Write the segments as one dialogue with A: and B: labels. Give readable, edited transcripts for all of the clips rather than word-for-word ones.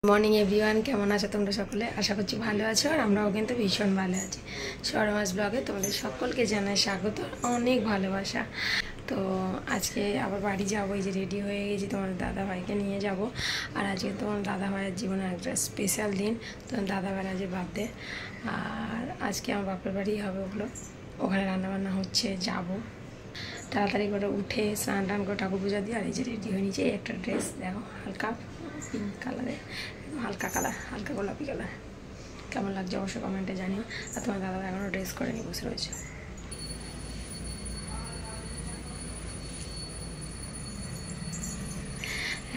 A: Morning everyone, কেমন আছো তোমরা সকলে? আশা করছি ভালো আছো, আর আমরাও কিন্তু ভীষণ ভালো আছি। সরমাস ব্লগে তোমাদের সকলকে জানাই স্বাগত, অনেক ভালোবাসা। তো আজকে আবার বাড়ি যাবো, এই যে রেডি হয়ে গেছি, তোমাদের দাদাভাইকে নিয়ে যাব। আর আজকে তোমার দাদাভাইয়ের জীবনে একটা স্পেশাল দিন, তোমার দাদাভাইয়ের আজকে বার্থডে। আর আজকে আমার বাপের বাড়ি হবে, ওখানে রান্নাবান্না হচ্ছে, যাব। তাড়াতাড়ি করে উঠে স্নান টান করে ঠাকুর পূজা দিয়ে আর এই যে রেডি হয়ে নিয়েছে। একটা ড্রেস দেখো, হালকা পিঙ্ক কালারের, হালকা কালার, হালকা গোলাপি কালার। কেমন লাগছে অবশ্যই কমেন্টে জানিও। আর তোমার দাদা এখনও ড্রেস করে নিয়ে বসে রয়েছে,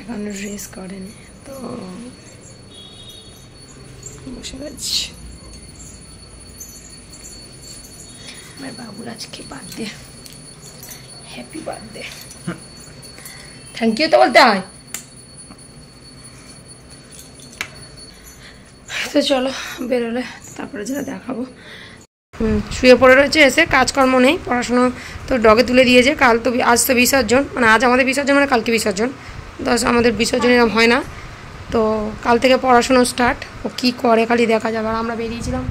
A: এখনও ড্রেস করেনি, তো বসে রয়েছে। আমার বাবুর আজকে birthday, happy birthday, thank you তো বলতে হয়। তো চলো বেরোলে তারপরে যেটা দেখাবো। শুয়ে পড়ে রয়েছে, এসে কাজকর্ম নেই, পড়াশুনো তো ডগে তুলে দিয়েছে। আজ তো বিসর্জন, মানে আজ আমাদের বিসর্জন, মানে কালকে বিসর্জন। আমাদের বিসর্জন এরকম হয় না, তো কাল থেকে পড়াশুনো স্টার্ট। ও কী করে খালি দেখা যাবে। আর আমরা বেরিয়েছিলাম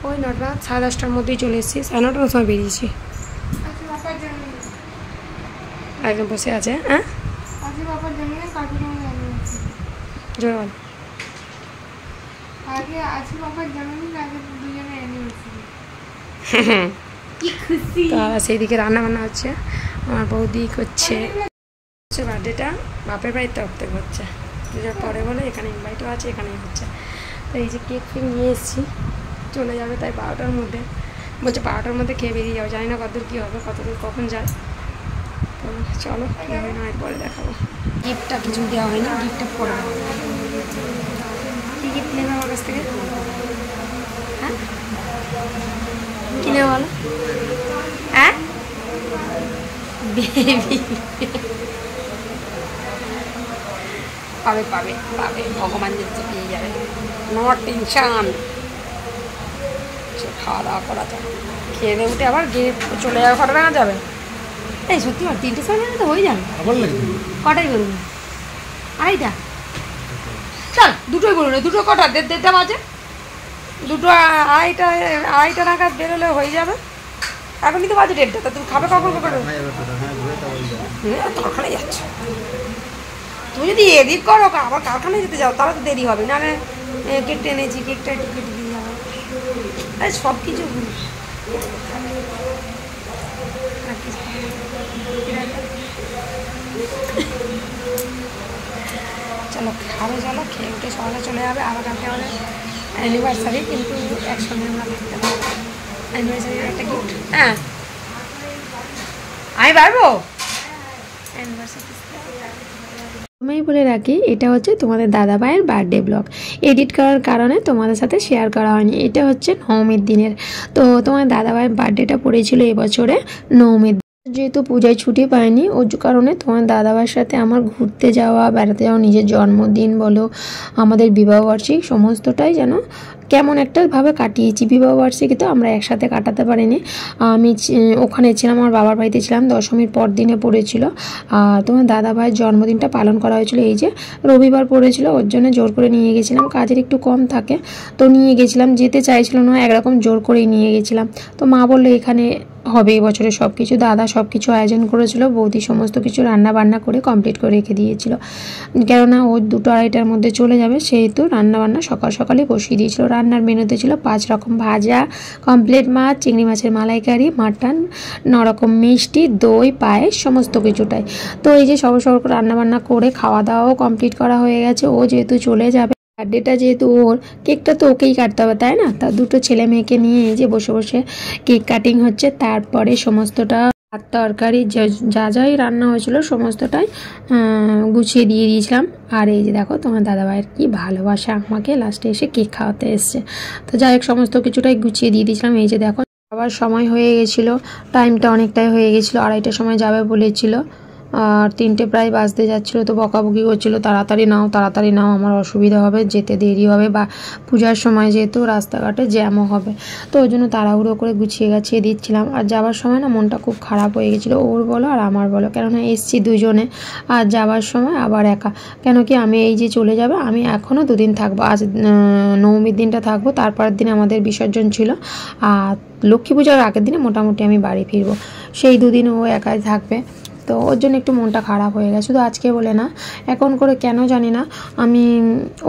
A: ওই 9টা 10:30টার মধ্যেই চলে এসেছি, 9:30টার সময় বেরিয়েছি। একদম বসে আছে। হ্যাঁ জোরে বল। সেই দিকে রান্না বান্না হচ্ছে, আমার বৌদি করছে বার্থডেটা বাপের বাড়ির তরফ থেকে হচ্ছে, পুজোর পরে বলে এখানে ইনভাইটও আছে, এখানেই হচ্ছে। তো এই যে কেক ফেক নিয়ে এসেছি, চলে যাবে তাই 12টার মধ্যে, বলছে 12টার মধ্যে খেয়ে বেরিয়ে যাবে। জানি না কতদূর কী হবে, কতদূর কখন যায়। তো চলো কী হবে না পরে দেখাবো। গিফটটা কিছু দেওয়া হয়নি, গিফটটা পরে কী গিফট নেবে আমার কাছ থেকে? হ্যাঁ কী নেবে বলো? হ্যাঁ বেবি পাবে পাবে পাবে, ভগবান যদি পেয়ে যাবে, নো টেনশন। খাওয়া দাওয়া করা যাবে, খেয়ে দিয়ে উঠে আবার গিয়ে চলে যাবে, কটা টাকা যাবে? এই সত্যি 3টে সময় তো হয়ে যাবে। কটাই করুন? 2:30? চল 2টোই করুন। 2টো কটা? 1:30 বাজে, 2টো 2:30 নাগাদ বেরোলে হয়ে যাবে। এখনই তো বাজে 1:30, তা তুমি খাবে কখন? কারখানায় যাচ্ছ তুমি, যদি এদিক করো আবার কারখানায় যেতে যাও তাহলে তো দেরি হবে। না কেকটা এনেছি, কেকটা একটু কেটে দিয়ে যাবো। সব কিছু চলো খাবে, চলো খেয়ে উঠে সকালে চলে যাবে। আবার কালকে আমাদের অ্যানিভার্সারি, কিন্তু একসঙ্গে আমরা থাকতে পারবো। অ্যানিভার্সারির একটা গিফট। হ্যাঁ আমি পারবো অ্যানিভার্সারি। আমি বলে রাখি, এটা হচ্ছে তোমাদের দাদাভাইয়ের বার্থডে ব্লগ। এডিট করার কারণে তোমাদের সাথে শেয়ার করা হয়নি। এটা হচ্ছে নবমীর দিনের। তো তোমার দাদাভাইয়ের বার্থডেটা পড়েছিল এবছরে নবমীর, যেহেতু পূজায় ছুটি পাইনি, ওর কারণে তোমার দাদাভাইয়ের সাথে আমার ঘুরতে যাওয়া, বেড়াতে যাওয়া, নিজের জন্মদিন বলো, আমাদের বিবাহবার্ষিক, সমস্তটাই যেন কেমন একটা ভাবে কাটিয়েছি। বিবাহবার্ষিকী তো আমরা একসাথে কাটাতে পারিনি। আমি ওখানে ছিলাম, আমার বাবার বাড়িতে ছিলাম, দশমীর পর দিনে পড়েছিল। আর তোমার দাদাভাইয়ের জন্মদিনটা পালন করা হয়েছিল এই যে রবিবার পড়েছিল, ওর জন্য জোর করে নিয়ে গেছিলাম। কাজের একটু কম থাকে তো নিয়ে গেছিলাম, যেতে চাইছিল না, একরকম জোর করেই নিয়ে গেছিলাম। তো মা বললো এখানে হবে এবছরে সব কিছু, দাদা সব কিছু আয়োজন করেছিল, বৌদি সমস্ত কিছু রান্না বান্না করে কমপ্লিট করে রেখে দিয়েছিল। কেননা ও 2-2:30টার মধ্যে চলে যাবে, সেহেতু রান্না বান্না সকাল সকালে বসিয়ে দিয়েছিল। রান্নার মেনুতে ছিল 5 রকম ভাজা, কমপ্লিট মাছ, চিংড়ি মাছের মালাইকারি, মাটন, 9 রকম মিষ্টি, দই, পায়েস, সমস্ত কিছুটাই। তো এই যে সব রান্নাবান্না করে খাওয়া দাওয়াও কমপ্লিট করা হয়ে গেছে। ও যেহেতু চলে যাবে, বার্থডেটা যেহেতু ওর, কেকটা তো ওকেই কাটতে হবে তাই না? তা 2টো ছেলে মেয়েকে নিয়ে এই যে বসে বসে কেক কাটিং হচ্ছে। তারপরে সমস্তটা তরকারি যা যাই রান্না হয়েছিল সমস্তটাই গুছিয়ে দিয়ে দিয়েছিলাম। আর এই যে দেখো তোমার দাদাভাইয়ের কি ভালোবাসা, আমাকে লাস্টে এসে কেক খাওয়াতে এসছে। তো যাই হোক সমস্ত কিছুটাই গুছিয়ে দিয়ে দিয়েছিলাম। এই যে দেখো আবার সময় হয়ে গেছিলো, টাইমটা অনেকটাই হয়ে গেছিলো, 2:30টার সময় যাবে বলেছিল। আর 3টে প্রায় বাজতে যাচ্ছিলো, তো বকাবকি করছিলো তাড়াতাড়ি নাও, আমার অসুবিধা হবে, যেতে দেরি হবে, বা পূজার সময় যেহেতু রাস্তাঘাটে জ্যামও হবে, তো ওই জন্য তাড়াহুড়ো করে গুছিয়ে গাছিয়ে দিচ্ছিলাম। আর যাওয়ার সময় না মনটা খুব খারাপ হয়ে গেছিলো, ওর বলো আর আমার বলো, কেননা এসছি দুজনে, আর যাওয়ার সময় আবার একা। কেন কি আমি এই যে চলে যাবে, আমি এখনও 2 দিন থাকবো, আজ নবমীর দিনটা থাকবো, তারপরের দিন আমাদের বিসর্জন ছিল, আর লক্ষ্মী পূজার আগের দিনে মোটামুটি আমি বাড়ি ফিরবো। সেই 2 দিন ও একাই থাকবে, তো ওর জন্য একটু মনটা খারাপ হয়ে গেছে। শুধু আজকে বলে না, এখন করে কেন জানি না আমি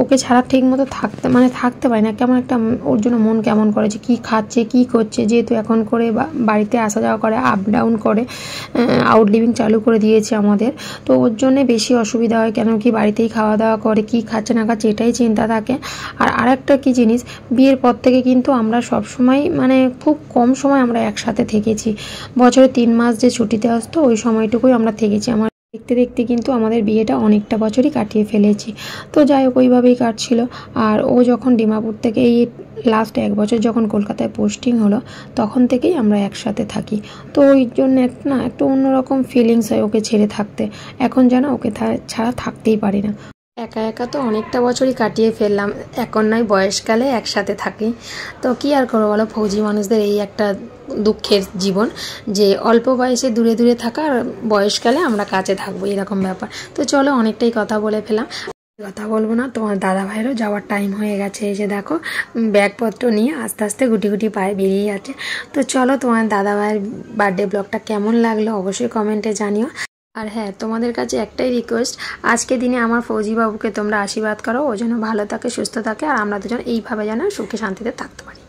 A: ওকে ছাড়া ঠিক মতো থাকতে পারি না, কেমন একটা ওর জন্য মন কেমন করেছে, কি খাচ্ছে কি করছে, যেহেতু এখন করে বাড়িতে আসা যাওয়া করে, আপ ডাউন করে, আউট লিভিং চালু করে দিয়েছে আমাদের, তো ওর জন্যে বেশি অসুবিধা হয়। কেন কি বাড়িতেই খাওয়া দাওয়া করে, কি খাচ্ছে না খাচ্ছে এটাই চিন্তা থাকে। আর আরেকটা কি জিনিস, বিয়ের পর থেকে কিন্তু আমরা সবসময় খুব কম সময় আমরা একসাথে থেকেছি, বছরে 3 মাস যে ছুটিতে আসতো ওই সময়টুকুই আমরা থেকেছি। আমার দেখতে দেখতে কিন্তু আমাদের বিয়েটা অনেকটা বছরই কাটিয়ে ফেলেছি। তো যাই হোক, ওইভাবেই কাটছিল। আর ও যখন ডিমাপুর থেকে এই লাস্ট 1 বছর যখন কলকাতায় পোস্টিং হলো, তখন থেকেই আমরা একসাথে থাকি। তো ওই জন্য একটা অন্যরকম ফিলিংস হয় ওকে ছেড়ে থাকতে। এখন যেন ওকে ছাড়া থাকতেই পারি না। একা একা তো অনেকটা বছরই কাটিয়ে ফেললাম, এখন নয় বয়সকালে একসাথে থাকি। তো কি আর করবো বলো, ফৌজি মানুষদের এই একটা দুঃখের জীবন, যে অল্প বয়সে দূরে দূরে থাকা, আর বয়সকালে আমরা কাছে থাকবো, এরকম ব্যাপার। তো চলো, অনেকটাই কথা বলে ফেলাম, কথা বলবো না। তোমার দাদা ভাইয়েরও যাওয়ার টাইম হয়ে গেছে, এই যে দেখো ব্যাগপত্র নিয়ে আস্তে আস্তে গুটি গুটি পায়ে বেরিয়ে যাচ্ছে। তো চলো, তোমার দাদা ভাইয়ের বার্থডে ব্লগটা কেমন লাগলো অবশ্যই কমেন্টে জানিও। আর হ্যাঁ, তোমাদের কাছে একটাই রিকোয়েস্ট, আজকে দিনে আমার ফৌজি বাবুকে তোমরা আশীর্বাদ করো, ও যেন ভালো থাকে, সুস্থ থাকে, আর আমরা দুজন এইভাবে যেন সুখে শান্তিতে থাকতে পারি।